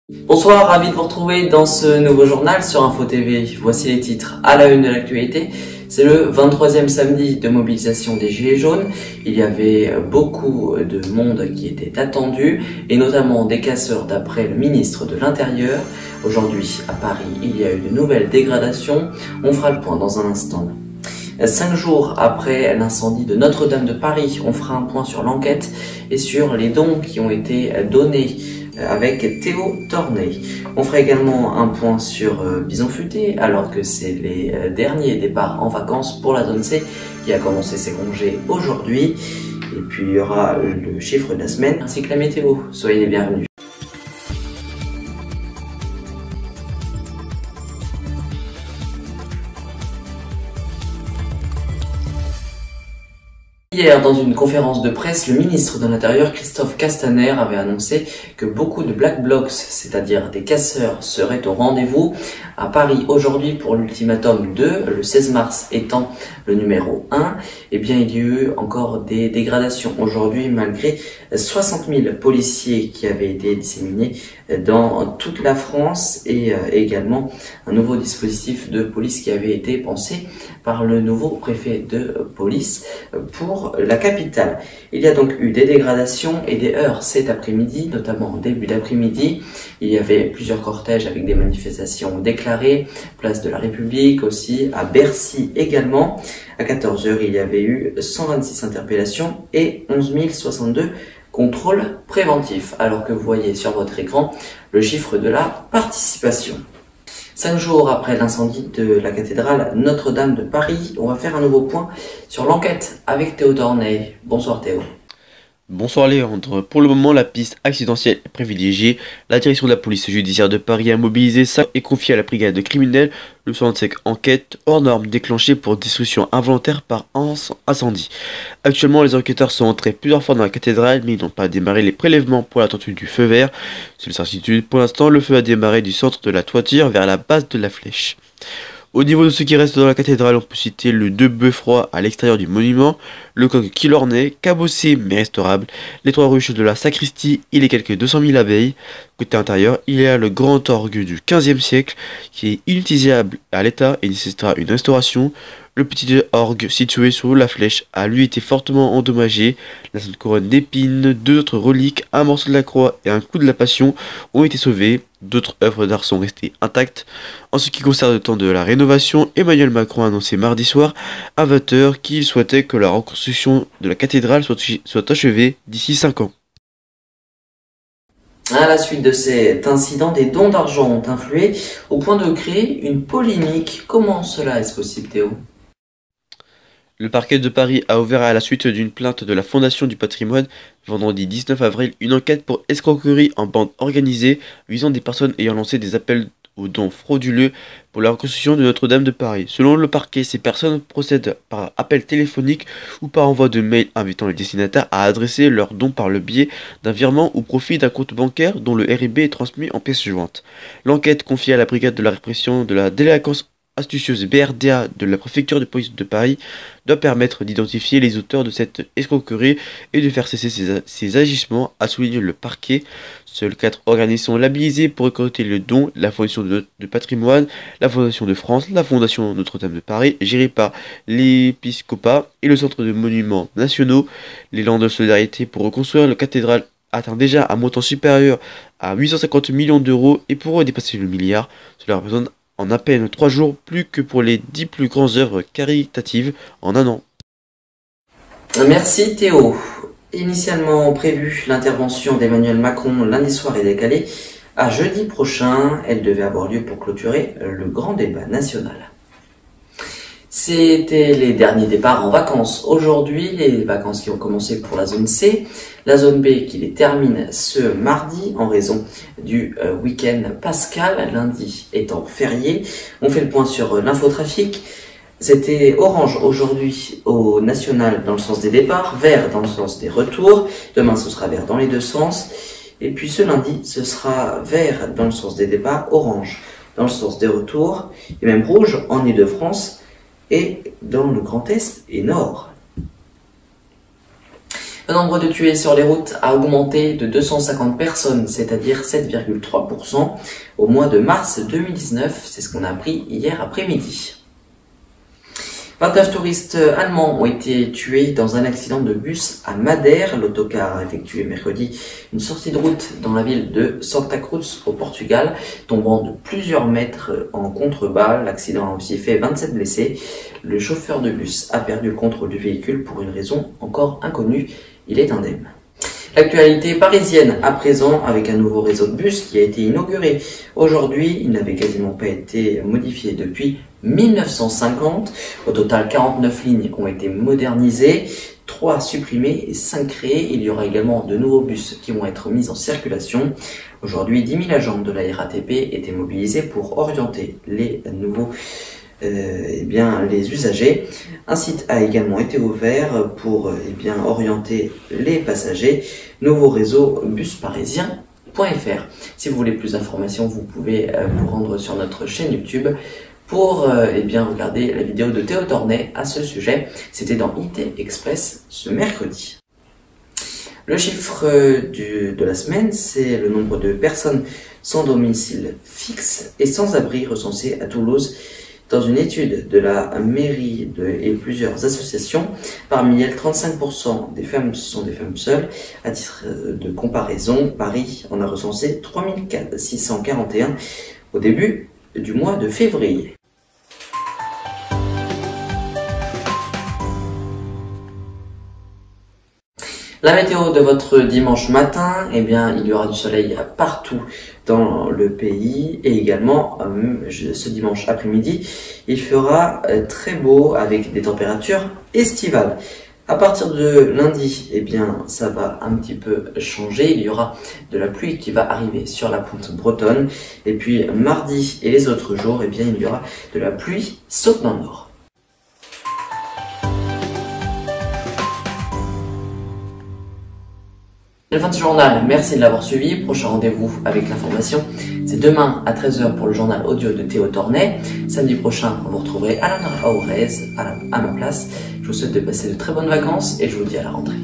Bonsoir, ravi de vous retrouver dans ce nouveau journal sur Info TV. Voici les titres à la une de l'actualité. C'est le 23e samedi de mobilisation des Gilets jaunes. Il y avait beaucoup de monde qui était attendu, et notamment des casseurs d'après le ministre de l'Intérieur. Aujourd'hui, à Paris, il y a eu de nouvelles dégradations. On fera le point dans un instant. 5 jours après l'incendie de Notre-Dame de Paris, on fera un point sur l'enquête et sur les dons qui ont été donnés avec Théo Tornet. On fera également un point sur Bison Futé, alors que c'est les derniers départs en vacances pour la zone C qui a commencé ses congés aujourd'hui. Et puis il y aura le chiffre de la semaine ainsi que la météo. Soyez les bienvenus. Hier, dans une conférence de presse, le ministre de l'Intérieur, Christophe Castaner, avait annoncé que beaucoup de Black Blocs, c'est-à-dire des casseurs, seraient au rendez-vous à Paris aujourd'hui pour l'ultimatum 2, le 16 mars étant le numéro 1. Eh bien, il y a eu encore des dégradations aujourd'hui, malgré 60 000 policiers qui avaient été disséminés dans toute la France, et également un nouveau dispositif de police qui avait été pensé par le nouveau préfet de police pour la capitale. Il y a donc eu des dégradations et des heurts cet après-midi, notamment en début d'après-midi. Il y avait plusieurs cortèges avec des manifestations déclarées, place de la République aussi, à Bercy également. À 14 h, il y avait eu 126 interpellations et 11 062 contrôles préventifs, alors que vous voyez sur votre écran le chiffre de la participation. 5 jours après l'incendie de la cathédrale Notre-Dame de Paris, on va faire un nouveau point sur l'enquête avec Théo Tornet. Bonsoir Théo. Bonsoir Léandre. Pour le moment, la piste accidentelle est privilégiée. La direction de la police judiciaire de Paris a mobilisé ça et confié à la brigade de criminels le 65 enquête hors norme déclenchée pour destruction involontaire par incendie. Actuellement, les enquêteurs sont entrés plusieurs fois dans la cathédrale, mais ils n'ont pas démarré les prélèvements pour la tenue du feu vert. Seule certitude, pour l'instant, le feu a démarré du centre de la toiture vers la base de la flèche. Au niveau de ce qui reste dans la cathédrale, on peut citer le 2 bœufs froids à l'extérieur du monument, le coq qui l'ornait, cabossé mais restaurable, les 3 ruches de la sacristie et les quelques 200 000 abeilles. Côté intérieur, il y a le grand orgue du 15e siècle qui est inutilisable à l'état et nécessitera une restauration. Le petit orgue situé sous la flèche a lui été fortement endommagé. La sainte couronne d'épines, 2 autres reliques, un morceau de la croix et un coup de la passion ont été sauvés. D'autres œuvres d'art sont restées intactes. En ce qui concerne le temps de la rénovation, Emmanuel Macron a annoncé mardi soir à 20 h qu'il souhaitait que la reconstruction de la cathédrale soit achevée d'ici 5 ans. À la suite de cet incident, des dons d'argent ont influé au point de créer une polémique. Comment cela est-ce possible, Théo ? Le parquet de Paris a ouvert à la suite d'une plainte de la Fondation du patrimoine vendredi 19 avril une enquête pour escroquerie en bande organisée visant des personnes ayant lancé des appels aux dons frauduleux pour la reconstruction de Notre-Dame de Paris. Selon le parquet, ces personnes procèdent par appel téléphonique ou par envoi de mail invitant les destinataires à adresser leurs dons par le biais d'un virement ou profit d'un compte bancaire dont le RIB est transmis en pièces jointes. L'enquête confiée à la brigade de la répression de la délinquance astucieuse BRDA de la préfecture de police de Paris doit permettre d'identifier les auteurs de cette escroquerie et de faire cesser ces agissements, a souligné le parquet. Seuls 4 organismes sont labellisés pour récolter le don: la Fondation de patrimoine, la Fondation de France, la Fondation Notre-Dame de Paris, gérée par l'épiscopat, et le Centre de monuments nationaux. L'élan de solidarité pour reconstruire la cathédrale atteint déjà un montant supérieur à 850 millions d'euros et pourrait dépasser le milliard. Cela représente en à peine 3 jours plus que pour les 10 plus grandes œuvres caritatives en un an. Merci Théo. Initialement prévue, l'intervention d'Emmanuel Macron lundi soir est décalée à jeudi prochain. Elle devait avoir lieu pour clôturer le grand débat national. C'était les derniers départs en vacances aujourd'hui, les vacances qui ont commencé pour la zone C, la zone B qui les termine ce mardi en raison du week-end pascal, lundi étant férié. On fait le point sur l'infotrafic. C'était orange aujourd'hui au national dans le sens des départs, vert dans le sens des retours. Demain ce sera vert dans les 2 sens. Et puis ce lundi ce sera vert dans le sens des départs, orange dans le sens des retours, et même rouge en Île-de-France et dans le Grand Est et Nord. Le nombre de tués sur les routes a augmenté de 250 personnes, c'est-à-dire 7,3% au mois de mars 2019. C'est ce qu'on a appris hier après-midi. 29 touristes allemands ont été tués dans un accident de bus à Madère. L'autocar a effectué mercredi une sortie de route dans la ville de Santa Cruz au Portugal, tombant de plusieurs mètres en contrebas. L'accident a aussi fait 27 blessés. Le chauffeur de bus a perdu le contrôle du véhicule pour une raison encore inconnue. Il est indemne. L'actualité parisienne à présent avec un nouveau réseau de bus qui a été inauguré aujourd'hui. Il n'avait quasiment pas été modifié depuis 1950. Au total, 49 lignes ont été modernisées, 3 supprimées et 5 créées. Il y aura également de nouveaux bus qui vont être mis en circulation. Aujourd'hui, 10 000 agents de la RATP étaient mobilisés pour orienter les nouveaux les usagers. Un site a également été ouvert pour orienter les passagers. Nouveau réseau busparisien.fr. Si vous voulez plus d'informations, vous pouvez vous rendre sur notre chaîne YouTube pour regarder la vidéo de Théo Tornet à ce sujet. C'était dans IT Express ce mercredi. Le chiffre de la semaine, c'est le nombre de personnes sans domicile fixe et sans abri recensées à Toulouse. Dans une étude de la mairie et plusieurs associations, parmi elles, 35% des femmes sont des femmes seules. À titre de comparaison, Paris en a recensé 3641 au début du mois de février. La météo de votre dimanche matin, il y aura du soleil partout dans le pays et également ce dimanche après-midi, il fera très beau avec des températures estivales. À partir de lundi, ça va un petit peu changer. Il y aura de la pluie qui va arriver sur la pointe bretonne. Et puis mardi et les autres jours, il y aura de la pluie sauf dans le nord. C'est la fin de ce journal, merci de l'avoir suivi. Prochain rendez-vous avec l'information, c'est demain à 13h pour le journal audio de Théo Tornet. Samedi prochain, vous retrouverez Alain Aurez à ma place. Je vous souhaite de passer de très bonnes vacances et je vous dis à la rentrée.